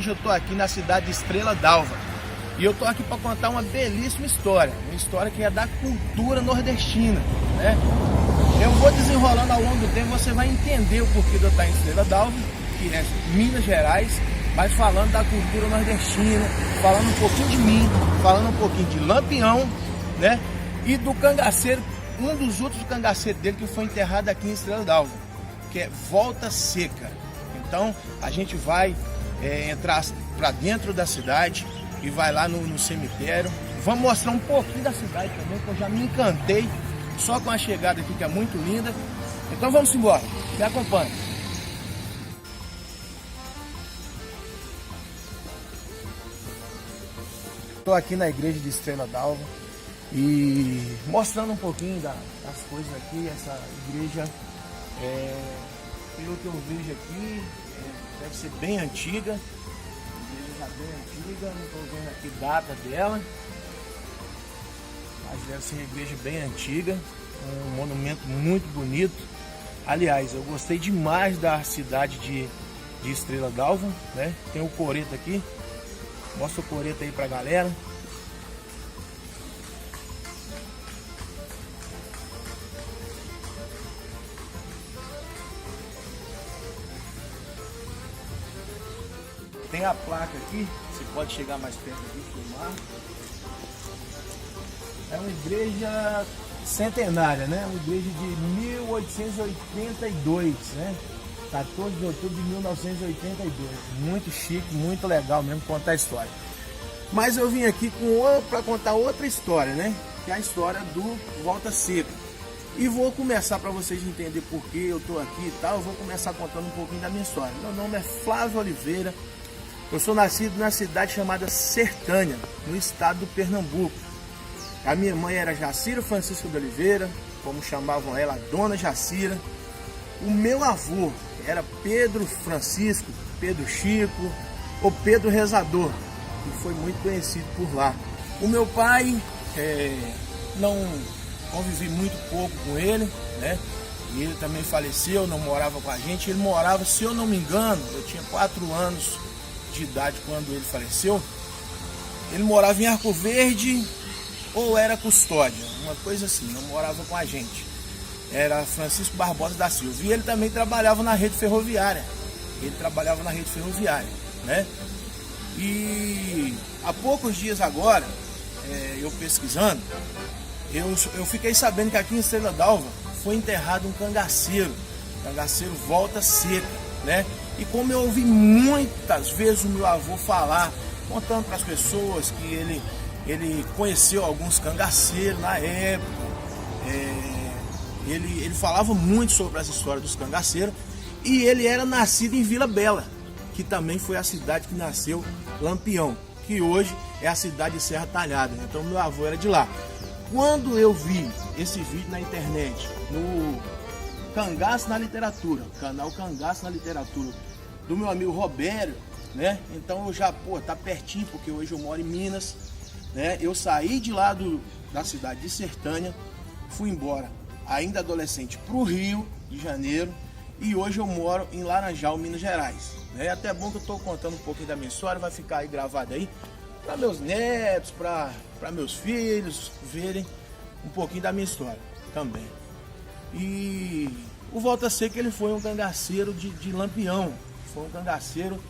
Hoje eu estou aqui na cidade de Estrela d'Alva e eu estou aqui para contar uma belíssima história, uma história que é da cultura nordestina, né? Eu vou desenrolando ao longo do tempo, você vai entender o porquê de eu estar em Estrela d'Alva, que é Minas Gerais, mas falando da cultura nordestina, falando um pouquinho de mim, falando um pouquinho de Lampião, né? E do cangaceiro, um dos outros cangaceiros dele que foi enterrado aqui em Estrela d'Alva, que é Volta Seca. Então a gente vai entrar para dentro da cidade e vai lá no cemitério. Vamos mostrar um pouquinho da cidade também, que eu já me encantei só com a chegada aqui, que é muito linda. Então vamos embora, me acompanhe. Estou aqui na igreja de Estrela d'Alva e mostrando um pouquinho das coisas aqui. Essa igreja, pelo que eu vejo aqui, deve ser bem antiga. A igreja já bem antiga, não estou vendo aqui data dela, mas deve ser uma igreja bem antiga, um monumento muito bonito. Aliás, eu gostei demais da cidade de Estrela d'Alva, né? Tem o coreto aqui, mostra o coreto aí pra galera. Tem a placa aqui, você pode chegar mais perto aqui e filmar. É uma igreja centenária, né? Uma igreja de 1882, né? 14 de outubro de 1982. Muito chique, muito legal mesmo contar a história. Mas eu vim aqui para contar outra história, né? Que é a história do Volta Seca. E vou começar para vocês entenderem por que eu tô aqui e tal. Eu vou começar contando um pouquinho da minha história. Meu nome é Flávio Oliveira. Eu sou nascido na cidade chamada Sertânia, no estado do Pernambuco. A minha mãe era Jacira Francisco de Oliveira, como chamavam ela, Dona Jacira. O meu avô era Pedro Francisco, Pedro Chico ou Pedro Rezador, que foi muito conhecido por lá. O meu pai, não convivi muito pouco com ele, né? E ele também faleceu, não morava com a gente. Ele morava, se eu não me engano, eu tinha 4 anos de idade quando ele faleceu. Ele morava em Arco Verde ou era Custódia, uma coisa assim, não morava com a gente. Era Francisco Barbosa da Silva. E ele também trabalhava na rede ferroviária. Né? E há poucos dias agora, eu pesquisando, eu fiquei sabendo que aqui em Estrela d'Alva foi enterrado um cangaceiro Volta Seca, né? E como eu ouvi muitas vezes o meu avô falar, contando para as pessoas que ele conheceu alguns cangaceiros na época, ele falava muito sobre essa história dos cangaceiros, e ele era nascido em Vila Bela, que também foi a cidade que nasceu Lampião, que hoje é a cidade de Serra Talhada. Então meu avô era de lá. Quando eu vi esse vídeo na internet, no Cangaço na Literatura, canal Cangaço na Literatura, do meu amigo Robério, né? Então eu já, tá pertinho, porque hoje eu moro em Minas, né? Eu saí de lá da cidade de Sertânia, fui embora, ainda adolescente, para o Rio de Janeiro, e hoje eu moro em Laranjal, Minas Gerais, né? É até bom que eu estou contando um pouquinho da minha história, vai ficar aí gravado aí, para meus netos, para meus filhos verem um pouquinho da minha história também. E o Volta Seca, ele foi um cangaceiro de Lampião. Foi um cangaceiro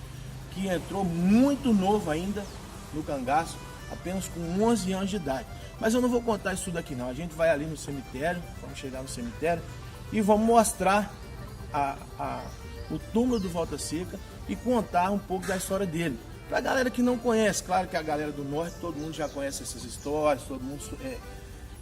que entrou muito novo ainda no cangaço, apenas com 11 anos de idade. Mas eu não vou contar isso tudo aqui não. A gente vai ali no cemitério, vamos chegar no cemitério e vamos mostrar o túmulo do Volta Seca e contar um pouco da história dele. Para a galera que não conhece, claro que a galera do norte, todo mundo já conhece essas histórias, todo mundo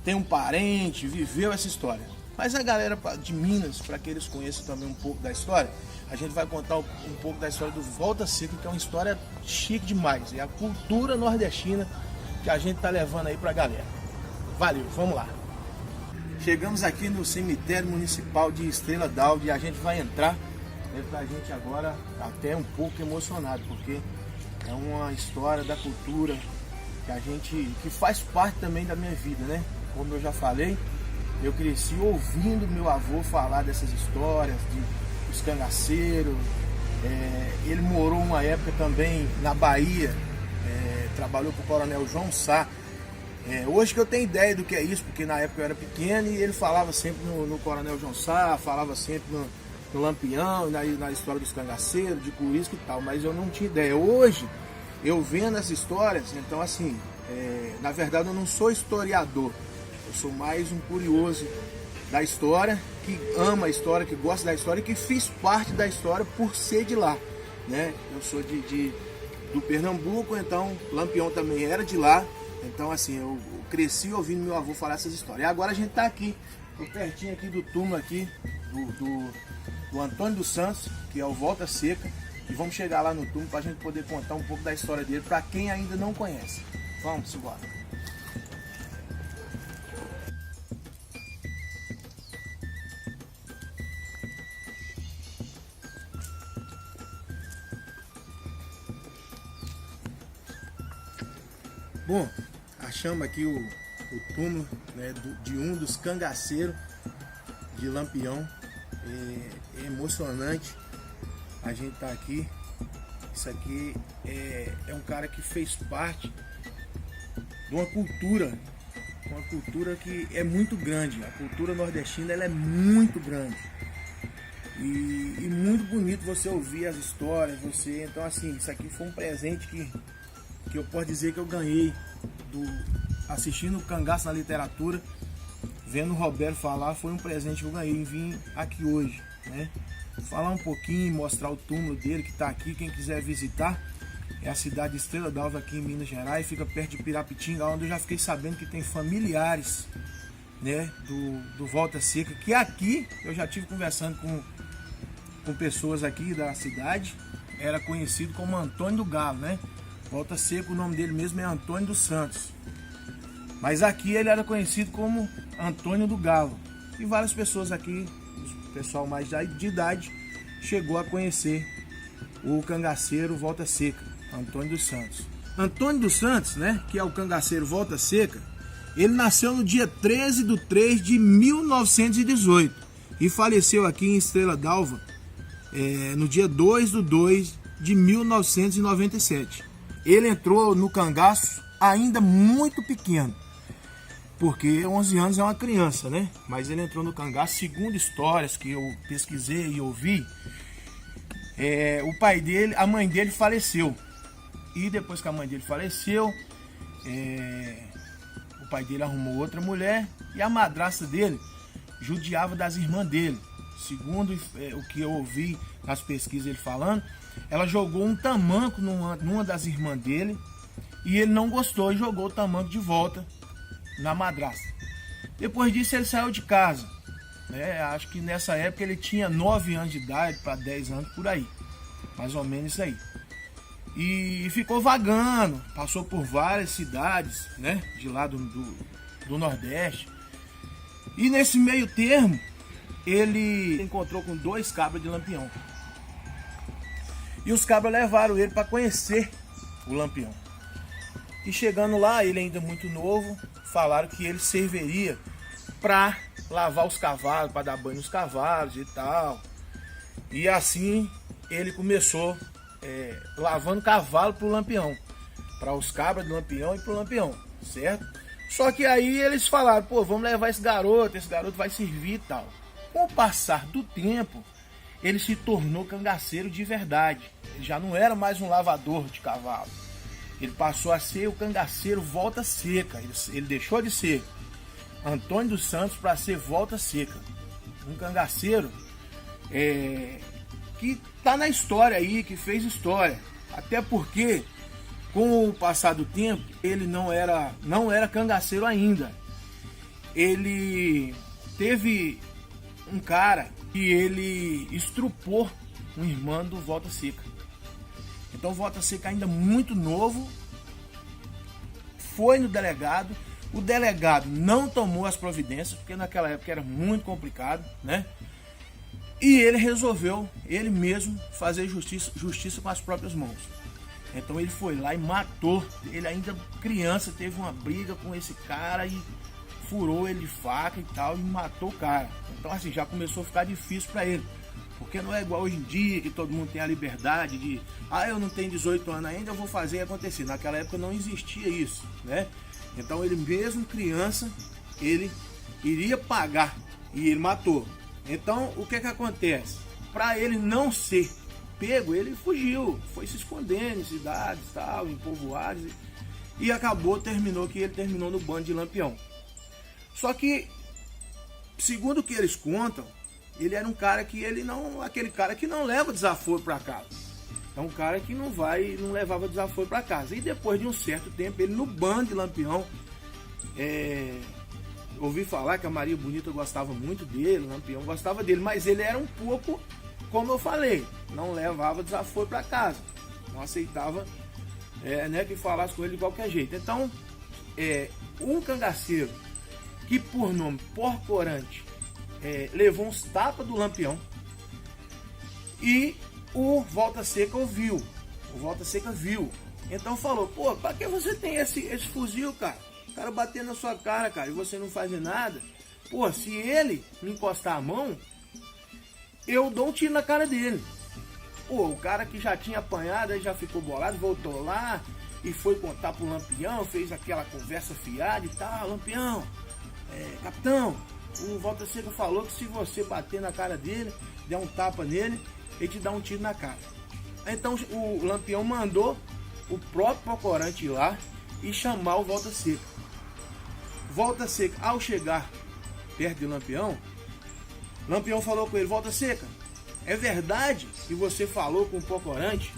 tem um parente, viveu essa história. Mas a galera de Minas, para que eles conheçam também um pouco da história, a gente vai contar um pouco da história do Volta Seca, que é uma história chique demais. É a cultura nordestina que a gente tá levando aí pra galera. Valeu, vamos lá. Chegamos aqui no cemitério municipal de Estrela d'Alva e a gente vai entrar. Pra gente agora até um pouco emocionado, porque é uma história da cultura que faz parte também da minha vida, né? Como eu já falei, eu cresci ouvindo meu avô falar dessas histórias, dos cangaceiros, Ele morou uma época também na Bahia, trabalhou com o Coronel João Sá. Hoje que eu tenho ideia do que é isso, porque na época eu era pequeno e ele falava sempre no Coronel João Sá, falava sempre no Lampião, na história dos cangaceiros, de Curisco e tal, mas eu não tinha ideia. Hoje, eu vendo as histórias, então assim, na verdade eu não sou historiador, eu sou mais um curioso da história, que ama a história, que gosta da história e que fiz parte da história por ser de lá, né? Eu sou do Pernambuco, então Lampião também era de lá. Então assim, eu cresci ouvindo meu avô falar essas histórias. E agora a gente tá aqui, tô pertinho aqui do túmulo aqui, do Antônio dos Santos, que é o Volta Seca. E vamos chegar lá no túmulo pra gente poder contar um pouco da história dele, pra quem ainda não conhece. Vamos embora. Bom, achamos aqui o túmulo, né, de um dos cangaceiros de Lampião. É emocionante a gente estar aqui. Isso aqui é um cara que fez parte de uma cultura que é muito grande. A cultura nordestina ela é muito grande. E muito bonito você ouvir as histórias, então assim, isso aqui foi um presente que eu posso dizer que eu ganhei assistindo o Cangaço na Literatura, vendo o Roberto falar, foi um presente que eu ganhei em vir aqui hoje, né? Falar um pouquinho, mostrar o túmulo dele que está aqui, quem quiser visitar, é a cidade de Estrela d'Alva aqui em Minas Gerais, fica perto de Pirapitinga, onde eu já fiquei sabendo que tem familiares, né, do Volta Seca, que aqui eu já tive conversando com pessoas aqui da cidade, era conhecido como Antônio do Galo, né? Volta Seca, o nome dele mesmo é Antônio dos Santos. Mas aqui ele era conhecido como Antônio do Galo. E várias pessoas aqui, o pessoal mais de idade, chegou a conhecer o cangaceiro Volta Seca, Antônio dos Santos. Antônio dos Santos, né, que é o cangaceiro Volta Seca, ele nasceu no dia 13 de 3 de 1918 e faleceu aqui em Estrela d'Alva no dia 2 de 2 de 1997. Ele entrou no cangaço ainda muito pequeno, porque 11 anos é uma criança, né? Mas ele entrou no cangaço, segundo histórias que eu pesquisei e ouvi, a mãe dele faleceu. E depois que a mãe dele faleceu, o pai dele arrumou outra mulher e a madrasta dele judiava das irmãs dele. Segundo o que eu ouvi nas pesquisas ele falando, ela jogou um tamanco numa das irmãs dele e ele não gostou e jogou o tamanco de volta na madrasta. Depois disso ele saiu de casa, né? Acho que nessa época ele tinha 9 anos de idade para 10 anos por aí, mais ou menos isso aí. E ficou vagando, passou por várias cidades, né, de lá do Nordeste. E nesse meio termo ele encontrou com 2 cabras de Lampião. E os cabras levaram ele para conhecer o Lampião. E chegando lá, ele ainda muito novo, falaram que ele serviria para lavar os cavalos, para dar banho nos cavalos e tal. E assim ele começou lavando cavalo para o Lampião, para os cabras do Lampião e para o Lampião, certo? Só que aí eles falaram, pô, vamos levar esse garoto vai servir e tal. Com o passar do tempo, ele se tornou cangaceiro de verdade. Ele já não era mais um lavador de cavalo. Ele passou a ser o cangaceiro Volta Seca. Ele deixou de ser Antônio dos Santos para ser Volta Seca. Um cangaceiro que está na história aí, que fez história. Até porque, com o passar do tempo, ele não era cangaceiro ainda. Ele teve um cara que ele estrupou um irmão do Volta Seca. Então o Volta Seca, ainda muito novo, foi no delegado. O delegado não tomou as providências, porque naquela época era muito complicado, né? E ele resolveu, ele mesmo, fazer justiça com as próprias mãos. Então ele foi lá e matou. Ele ainda criança teve uma briga com esse cara e furou ele de faca e tal e matou o cara. Então assim, já começou a ficar difícil para ele. Porque não é igual hoje em dia, que todo mundo tem a liberdade de, eu não tenho 18 anos ainda, eu vou fazer acontecer. Naquela época não existia isso, né? Então ele mesmo criança, ele iria pagar e ele matou. Então o que acontece? Para ele não ser pego, ele fugiu, foi se escondendo em cidades, tal, em povoados, e terminou no bando de Lampião. Só que, segundo o que eles contam, ele era um cara que aquele cara que não leva desaforo para casa. É um cara que não levava desaforo para casa. E depois de um certo tempo, ele no bando de Lampião, ouvi falar que a Maria Bonita gostava muito dele, o Lampião gostava dele, mas ele era um pouco, como eu falei, não levava desaforo para casa, não aceitava que falasse com ele de qualquer jeito. Então, um cangaceiro que por nome Porcorante levou uns tapas do Lampião e o Volta Seca ouviu. O Volta Seca viu. Então falou, pô, pra que você tem esse fuzil, cara? O cara batendo na sua cara, cara, e você não faz nada. Pô, se ele me encostar a mão, eu dou um tiro na cara dele. Pô, o cara que já tinha apanhado, aí já ficou bolado, voltou lá e foi contar pro Lampião, fez aquela conversa fiada e tal. Lampião, capitão, o Volta Seca falou que se você bater na cara dele, der um tapa nele, ele te dá um tiro na cara. Então o Lampião mandou o próprio Porcorante ir lá e chamar o Volta Seca. Volta Seca, ao chegar perto de Lampião falou com ele, Volta Seca, é verdade que você falou com o Porcorante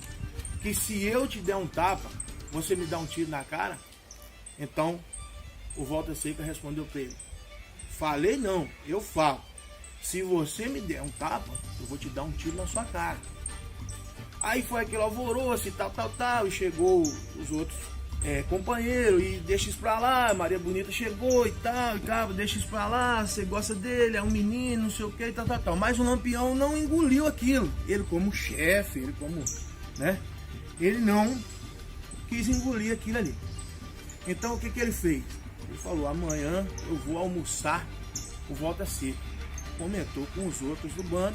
que se eu te der um tapa, você me dá um tiro na cara? Então o Volta Seca respondeu para ele, falei não, eu falo. Se você me der um tapa, eu vou te dar um tiro na sua cara. Aí foi aquele alvoroço e tal, e chegou os outros companheiros, e deixa isso pra lá, Maria Bonita chegou e tal, deixa isso pra lá, você gosta dele, é um menino, não sei o que, e tal. Mas o Lampião não engoliu aquilo. Ele como chefe, ele não quis engolir aquilo ali. Então o que ele fez? Ele falou, amanhã eu vou almoçar o Volta Seca. Comentou com os outros do bando.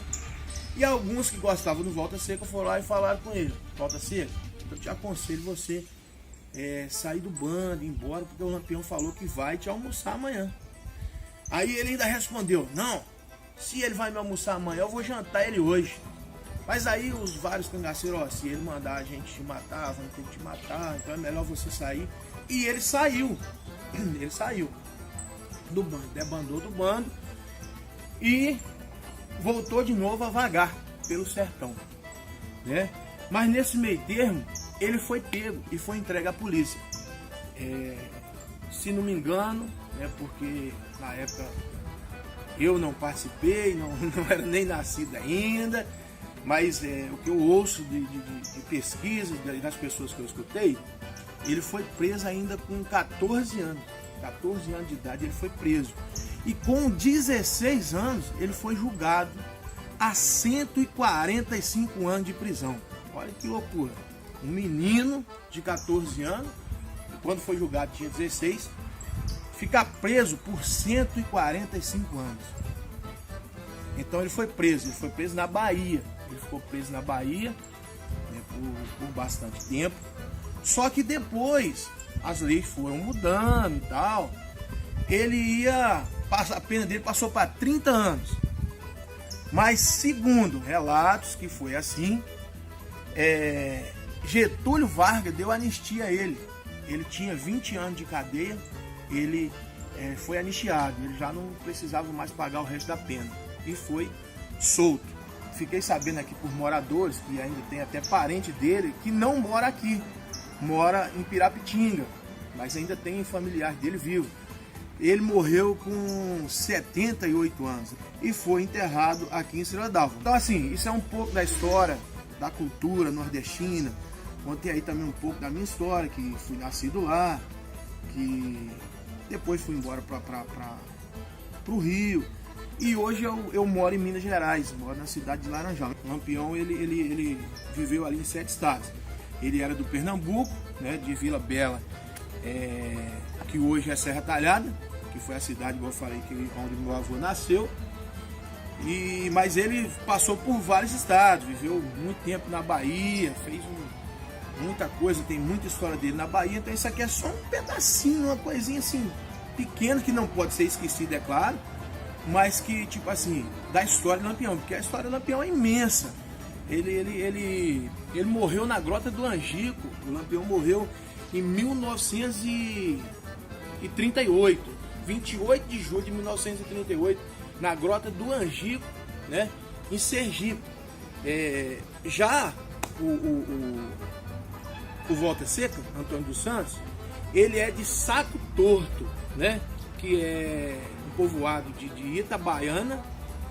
E alguns que gostavam do Volta Seca foram lá e falaram com ele, Volta Seca, eu te aconselho você sair do bando, ir embora, porque o Lampião falou que vai te almoçar amanhã. Aí ele ainda respondeu, não, se ele vai me almoçar amanhã, eu vou jantar ele hoje. Mas aí os vários cangaceiros, se ele mandar a gente te matar, vamos ter que te matar, então é melhor você sair. E ele saiu do bando, debandou do bando e voltou de novo a vagar pelo sertão, né? Mas nesse meio termo, ele foi pego e foi entregue à polícia. Se não me engano, porque na época eu não participei, não era nem nascido ainda, mas o que eu ouço de pesquisas das pessoas que eu escutei, ele foi preso ainda com 14 anos. 14 anos de idade ele foi preso. E com 16 anos ele foi julgado a 145 anos de prisão. Olha que loucura. Um menino de 14 anos, quando foi julgado tinha 16, fica preso por 145 anos. Então ele foi preso na Bahia. Ele ficou preso na Bahia por bastante tempo. Só que depois as leis foram mudando e tal. A pena dele passou para 30 anos. Mas segundo relatos que foi assim, Getúlio Vargas deu anistia a ele. Ele tinha 20 anos de cadeia, ele foi anistiado, ele já não precisava mais pagar o resto da pena e foi solto. Fiquei sabendo aqui por moradores, que ainda tem até parente dele que não mora aqui, mora em Pirapitinga, mas ainda tem familiar dele vivo. Ele morreu com 78 anos e foi enterrado aqui em Estrela d'Alva. Então assim, isso é um pouco da história, da cultura nordestina. Contei aí também um pouco da minha história, que fui nascido lá, que depois fui embora para o Rio. E hoje eu moro em Minas Gerais, moro na cidade de Laranjal. O Lampião ele viveu ali em 7 estados. Ele era do Pernambuco, de Vila Bela, que hoje é Serra Talhada, que foi a cidade, igual eu falei, onde meu avô nasceu. Mas ele passou por vários estados, viveu muito tempo na Bahia, fez muita coisa, tem muita história dele na Bahia. Então isso aqui é só um pedacinho, uma coisinha assim, pequena, que não pode ser esquecida, é claro, mas que, tipo assim, da história do Lampião, porque a história do Lampião é imensa. Ele morreu na Grota do Angico. O Lampião morreu em 1938, 28 de julho de 1938, na Grota do Angico, né, em Sergipe. Já o Volta Seca, Antônio dos Santos, ele é de Saco Torto, né, que é um povoado de Itabaiana,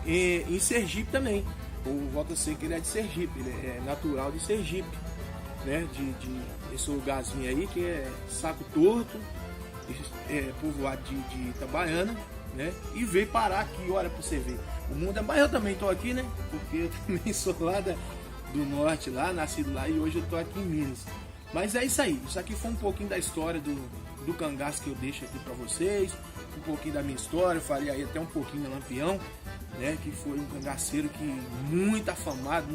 em Sergipe também. O Volta Seca, ele é de Sergipe, ele é natural de Sergipe, né, esse lugarzinho aí que é Saco Torto, povoado de Itabaiana, né, e veio parar aqui, olha pra você ver. O mundo é, mas eu também tô aqui, né, porque eu também sou lá do norte, lá, nascido lá, e hoje eu tô aqui em Minas. Mas é isso aí, isso aqui foi um pouquinho da história do cangaço que eu deixo aqui pra vocês, um pouquinho da minha história, eu falei aí até um pouquinho do Lampião, né, que foi um cangaceiro que muito afamado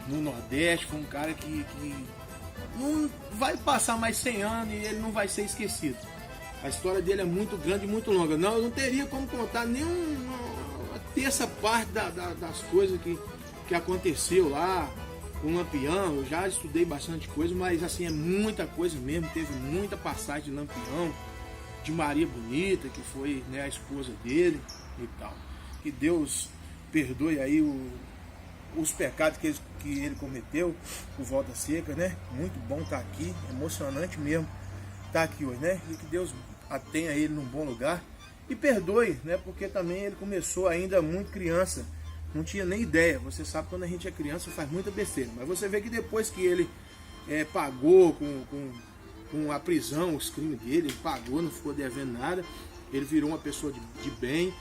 no Nordeste, foi um cara que não vai passar mais 100 anos e ele não vai ser esquecido. A história dele é muito grande e muito longa. Não, eu não teria como contar nem uma terça parte das coisas que aconteceu lá com o Lampião. Eu já estudei bastante coisa, mas assim, é muita coisa mesmo. Teve muita passagem de Lampião, de Maria Bonita, que foi, né, a esposa dele e tal. Que Deus perdoe aí os pecados que ele cometeu, o Volta Seca, né? Muito bom estar aqui, emocionante mesmo estar aqui hoje, né? E que Deus tenha ele num bom lugar e perdoe, né? Porque também ele começou ainda muito criança, não tinha nem ideia. Você sabe, quando a gente é criança faz muita besteira, mas você vê que depois que ele pagou com a prisão, os crimes dele, ele pagou, não ficou devendo nada. Ele virou uma pessoa de bem,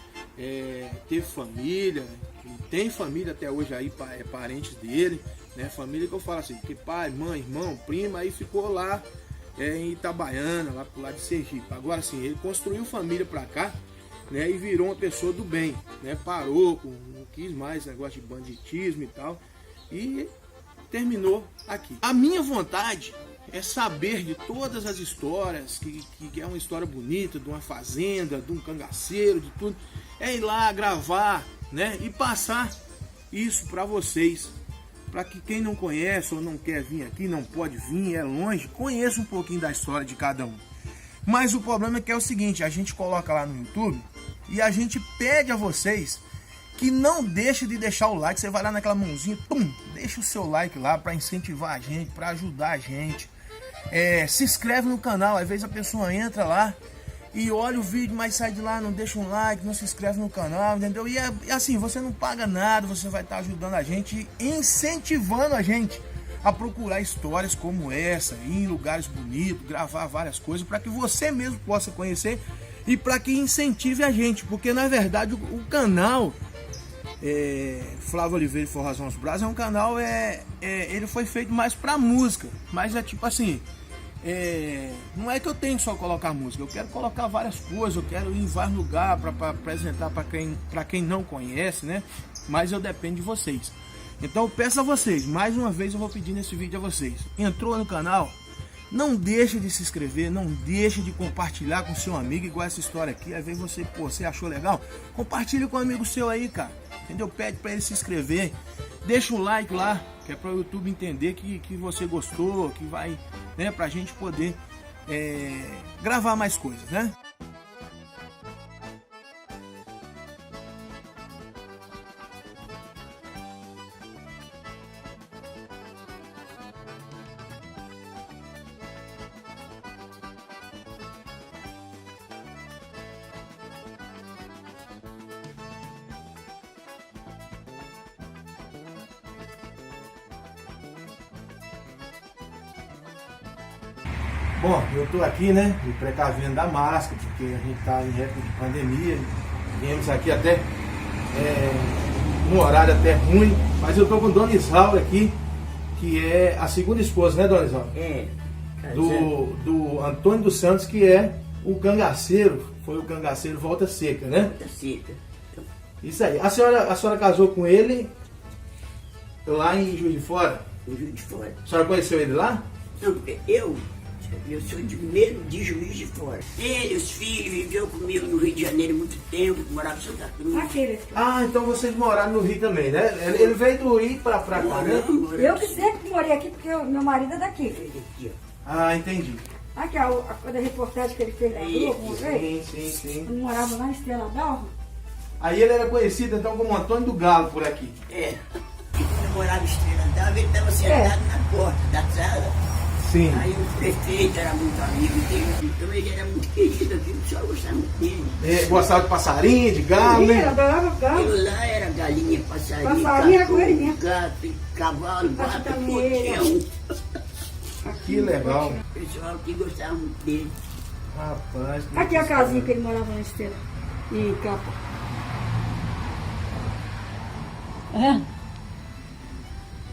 teve família, tem família até hoje aí, parentes dele, né? Família que eu falo assim, que pai, mãe, irmão, prima, aí ficou lá em Itabaiana, lá pro lado de Sergipe. Agora assim, ele construiu família pra cá, né? E virou uma pessoa do bem, né? Parou, não quis mais negócio de banditismo e tal, e terminou aqui. A minha vontade é saber de todas as histórias, que é uma história bonita, de uma fazenda, de um cangaceiro, de tudo. É ir lá gravar, né, e passar isso para vocês, para que quem não conhece ou não quer vir aqui, não pode vir, é longe, conheça um pouquinho da história de cada um. Mas o problema é que é o seguinte, a gente coloca lá no YouTube e a gente pede a vocês que não deixe de deixar o like. Você vai lá naquela mãozinha, pum, deixa o seu like lá para incentivar a gente, para ajudar a gente. Se inscreve no canal, às vezes a pessoa entra lá e olha o vídeo, mas sai de lá, não deixa um like, não se inscreve no canal, entendeu? E assim, você não paga nada, você vai estar ajudando a gente, incentivando a gente a procurar histórias como essa, ir em lugares bonitos, gravar várias coisas, para que você mesmo possa conhecer e para que incentive a gente, porque na verdade o canal Flávio Oliveira e Forrazão aos Braços é um canal, ele foi feito mais pra música, mas é tipo assim, não é que eu tenho que só colocar música, eu quero colocar várias coisas, eu quero ir em vários lugares para apresentar para quem não conhece, né? Mas eu dependo de vocês. Então eu peço a vocês, mais uma vez eu vou pedir nesse vídeo a vocês, entrou no canal, não deixe de se inscrever, não deixe de compartilhar com seu amigo, igual essa história aqui. Às vezes você achou legal, compartilhe com um amigo seu aí, cara, entendeu? Pede para ele se inscrever, deixa um like lá, que é para o YouTube entender que você gostou, que vai, né, pra gente poder gravar mais coisas, né? Bom, eu estou aqui, né, me precavendo da máscara, porque a gente está em época de pandemia, viemos aqui até um horário até ruim, mas eu estou com Dona Isaura aqui, que é a segunda esposa, né, Dona Isaura? Do Antônio dos Santos, que é o cangaceiro, foi o cangaceiro Volta Seca, né? Volta Seca. Isso aí. A senhora casou com ele lá em Juiz de Fora? Em Juiz de Fora. A senhora conheceu ele lá? Não, eu sou de Juiz de Fora. Ele, os filhos, viveu comigo no Rio de Janeiro há muito tempo, morava em Santa Cruz. Ah, então vocês moraram no Rio também, né? Ele veio do Rio pra cá, né? Eu que sempre morei aqui, porque meu marido é daqui. Ah, entendi. Aqui, a reportagem que ele fez na Globo, uma vez. Sim. Eu morava lá em Estrela d'Alva. Aí ele era conhecido então como Antônio do Galo por aqui. É. E quando eu morava em Estrela d'Alva, ele estava sentado na porta da sala. Sim. Aí o prefeito era muito amigo dele, então ele era muito querido aqui, o pessoal gostava muito dele. Gostava de passarinho, de galo, Ele né? adorava galo. Aquilo lá era galinha, passarinho, Passarinho era com ele mesmo. gato, cavalo, vaca, Castanheira. potião. Que legal. O pessoal que gostava muito dele. Rapaz. Aqui a casinha que ele morava na Estrela. Em Capa.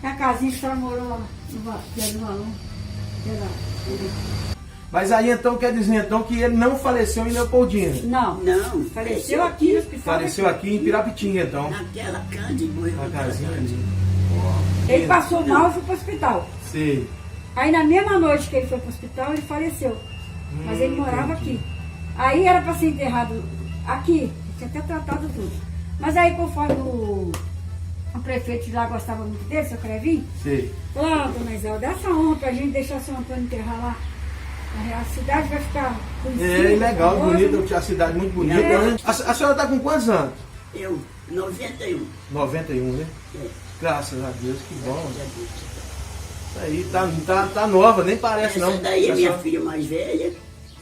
A casinha que ela morou lá no Pé do Valão. Mas aí então quer dizer então que ele não faleceu em Leopoldina. Não, Faleceu aqui no hospital. Faleceu aqui em Pirapitinga então. naquela casa e morreu Na naquela casinha casa. ali. Ele passou mal e foi para o hospital. Sei. Aí na mesma noite que ele foi para o hospital, ele faleceu. Mas ele morava entendi. aqui. Aí era para ser enterrado aqui. Tinha até tratado tudo. Mas aí conforme o prefeito de lá gostava muito dele, seu Crevinho, Sei. falou, dona Isalda, dá essa honra pra gente deixar o seu Antônio enterrar lá. A cidade vai ficar conhecida. É legal, famosa. bonita, a cidade muito bonita, né? A senhora tá com quantos anos? Eu, 91. 91, né? É. Graças a Deus, que bom. Graças a Deus. Isso aí tá nova, nem parece não. Essa daí é minha senhora- filha mais velha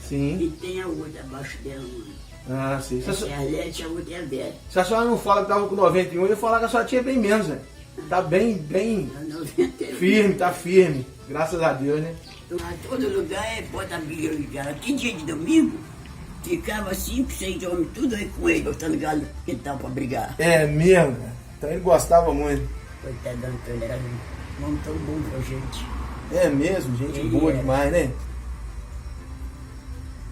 Sim. e tem a outra abaixo dela. Ah, sim. Essa é a Arlete, a outra é a Vera. Se a senhora não fala que tava com 91, eu ia falar que a senhora tinha bem menos, né? Tá bem A 91. firme, tá firme. Graças a Deus, né? A todo lugar bota a briga no galo. Aqui dia de domingo, ficava 5, 6 homens, tudo aí com ele, botando galo no quintal pra brigar. É mesmo, né? Então ele gostava muito. Coitado do Antônio, era um homem tão bom pra gente. É mesmo, gente Ele boa é. demais, né?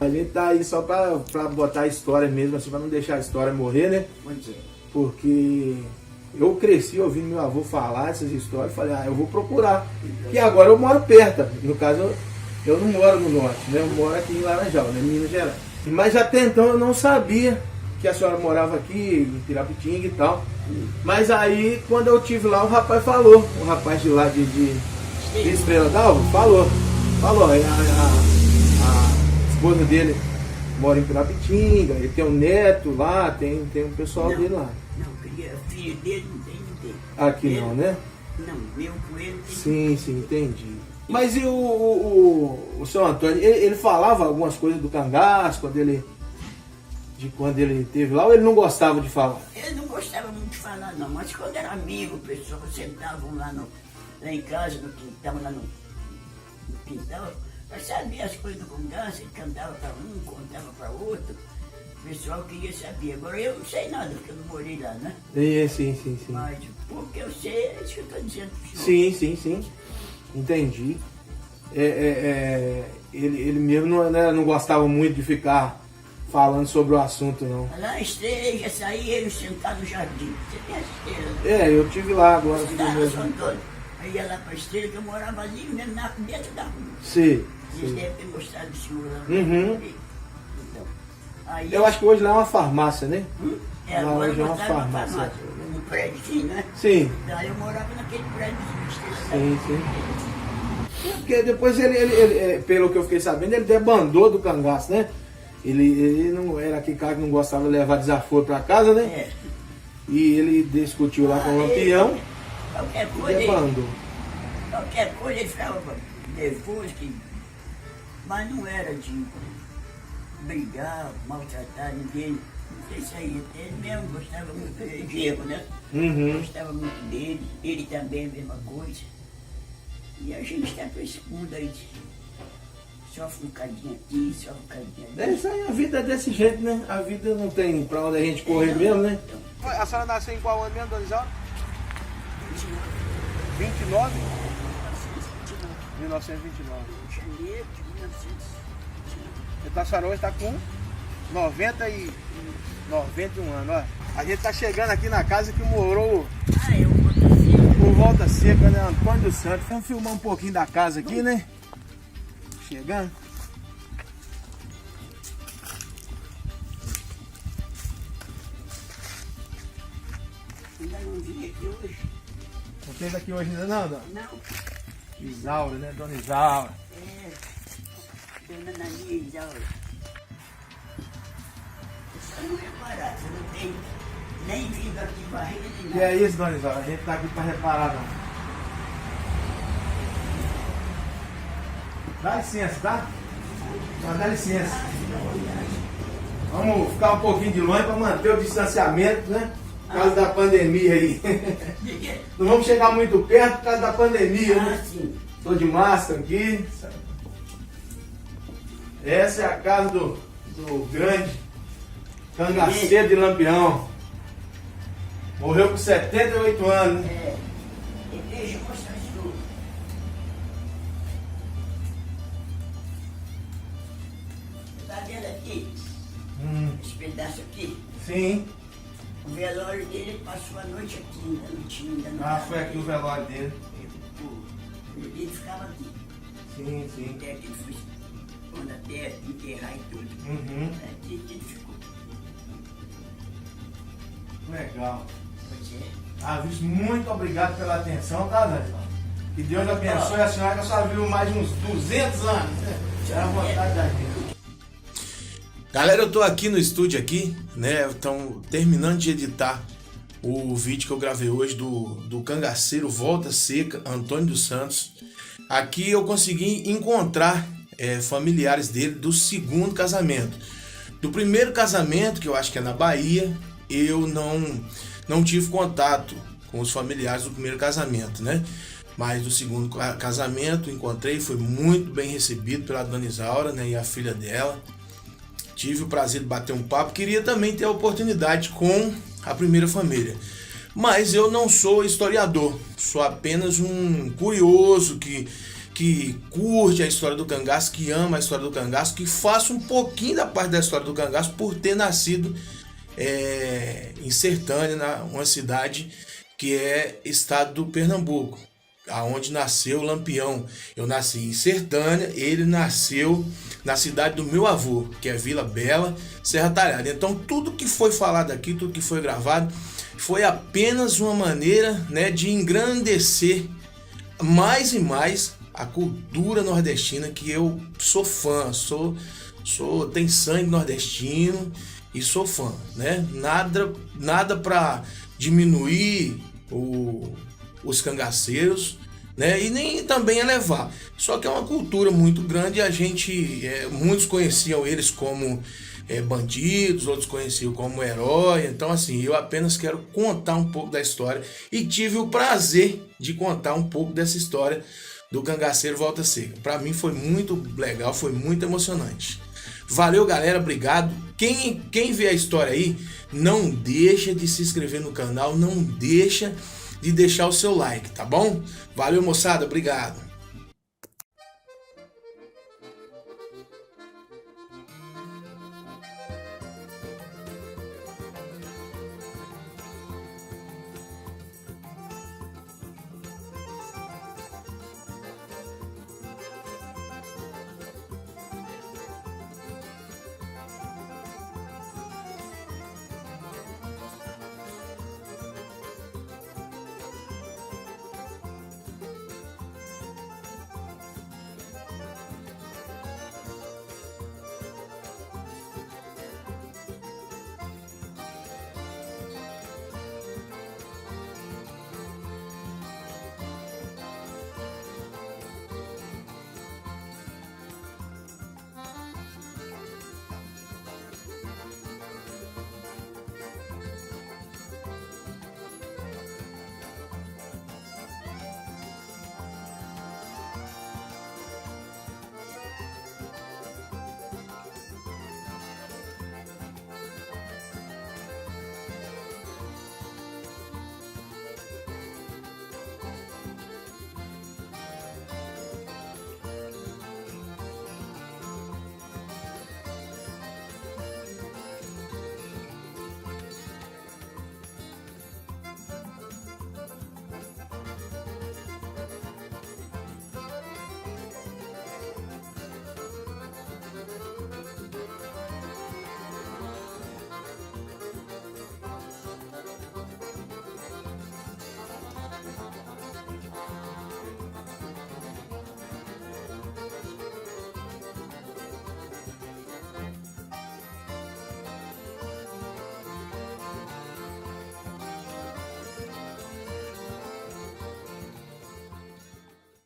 A gente tá aí só pra botar a história mesmo, assim, pra não deixar a história morrer, né? Pois é. Porque eu cresci ouvindo meu avô falar essas histórias e falei, eu vou procurar. E agora eu moro perto. No caso, eu não moro no norte, né? Eu moro aqui em Laranjal, né? Em Minas Gerais. Mas até então eu não sabia que a senhora morava aqui, em Pirapitinga e tal. Mas aí, quando eu tive lá, o rapaz falou. O rapaz de lá de Estrela d'Alva falou. Aí a esposa dele mora em Pirapitinga, ele tem um neto lá, tem um pessoal Não. dele lá. Não, porque filho dele não tem ninguém. Aqui Ele- não, né? Não, meu com ele tem. Sim, entendi. Mas e o seu Antônio, ele falava algumas coisas do cangaço quando ele esteve lá, ou ele não gostava de falar? Ele não gostava muito de falar, não, mas quando era amigo, pessoas sentavam lá em casa, estavam lá no quintal, mas sabia as coisas do cangaço, ele cantava para um, contava para outro, o pessoal queria saber. Agora eu não sei nada, porque eu não morei lá, né? Sim. Mas porque eu sei, é isso que eu estou dizendo para o senhor. Sim. Entendi. Ele mesmo não gostava muito de ficar falando sobre o assunto, não. Lá na Estrela, já saía ele sentado no jardim. Você tem a Estrela? Eu tive lá agora. Eu estava no São Antônio. Aí ia lá para a Estrela, que eu morava ali mesmo dentro da rua. Sim. Eles devem ter mostrado o senhor lá. Uhum. Então, aí Eu acho que hoje lá é uma farmácia, né? é, lá agora hoje é uma botaram uma farmácia. farmácia, um prédio, né? Sim. Daí eu morava naquele prédio de Estrela. Sim. Porque depois ele, pelo que eu fiquei sabendo, ele debandou do cangaço, né? Ele não era aquele cara que não gostava de levar desaforo pra casa, né? É. E ele discutiu lá com o Lampião Qualquer e coisa, debandou. qualquer coisa ele ficava nervoso, mas não era de brigar, maltratar ninguém. Não sei se aí, ele mesmo gostava muito de erro, né? Uhum. Gostava muito dele, ele também a mesma coisa. E a gente está para esse mundo aí de sofre um cadinho aqui, sofre um cadinho ali. É isso aí, a vida é desse jeito, né? A vida não tem pra onde a gente correr mesmo, né? Então, A senhora nasceu em qual ano mesmo, Dona Isalda? 29? 1929. janeiro de 1929. Então a senhora hoje está com 91 anos, ó. A gente tá chegando aqui na casa que morou Eu vou descer. o Volta Seca, né? Antônio dos Santos. Vamos filmar um pouquinho da casa aqui, né? Chegando. Ainda não vim aqui hoje. Não tem daqui hoje ainda não, dona? Não. Isaura, né? Dona Isaura. Dona Naninha Isaura. Isso não é barato, você não tem nem vindo aqui barriga nem Que nada. é isso, Dona Isaura? A gente tá aqui pra reparar, não. Dá licença, tá? Mas dá licença. Vamos ficar um pouquinho de longe para manter o distanciamento, né? Por causa da pandemia aí. Não vamos chegar muito perto por causa da pandemia, né? Sim. Tô de máscara aqui. Essa é a casa do grande cangaceiro de Lampião. Morreu com 78 anos, né? Igreja Costa Sul. Tá vendo aqui? Esse pedaço aqui? Sim. O velório dele passou a noite aqui, ainda não tinha, ainda não. Ah, foi aqui o velório dele. Ele ficava aqui. Sim, sim. Até que ele foi quando até enterrar e tudo. Uhum. Aqui que ele ficou. Legal. Pois é. Ah, viu? Muito obrigado pela atenção, tá, Daniel? Que Deus abençoe a senhora, que a senhora viu mais uns 200 anos. Era a vontade da gente. Galera, eu tô aqui no estúdio aqui, né? Estão terminando de editar o vídeo que eu gravei hoje do cangaceiro Volta Seca, Antônio dos Santos. Aqui eu consegui encontrar familiares dele do segundo casamento. Do primeiro casamento, que eu acho que é na Bahia, eu não tive contato com os familiares do primeiro casamento, né? Mas do segundo casamento encontrei, foi muito bem recebido pela Dona Isaura, né? E a filha dela. Tive o prazer de bater um papo. Queria também ter a oportunidade com a primeira família. Mas eu não sou historiador. Sou apenas um curioso que curte a história do cangaço, que ama a história do cangaço, que faça um pouquinho da parte da história do cangaço por ter nascido em Sertânia, uma cidade que é estado do Pernambuco, aonde nasceu Lampião. Eu nasci em Sertânia, ele nasceu na cidade do meu avô, que é Vila Bela, Serra Talhada. Então tudo que foi falado aqui, tudo que foi gravado, foi apenas uma maneira, né, de engrandecer mais e mais a cultura nordestina, que eu sou fã, tenho sangue nordestino e sou fã, né? Nada para diminuir os cangaceiros, né? E nem também elevar. Só que é uma cultura muito grande e muitos conheciam eles como bandidos, outros conheciam como herói. Então assim, eu apenas quero contar um pouco da história e tive o prazer de contar um pouco dessa história do cangaceiro Volta Seca. Para mim foi muito legal, foi muito emocionante. Valeu, galera, obrigado. Quem vê a história aí, não deixa de se inscrever no canal, não deixa de deixar o seu like, tá bom? Valeu, moçada, obrigado.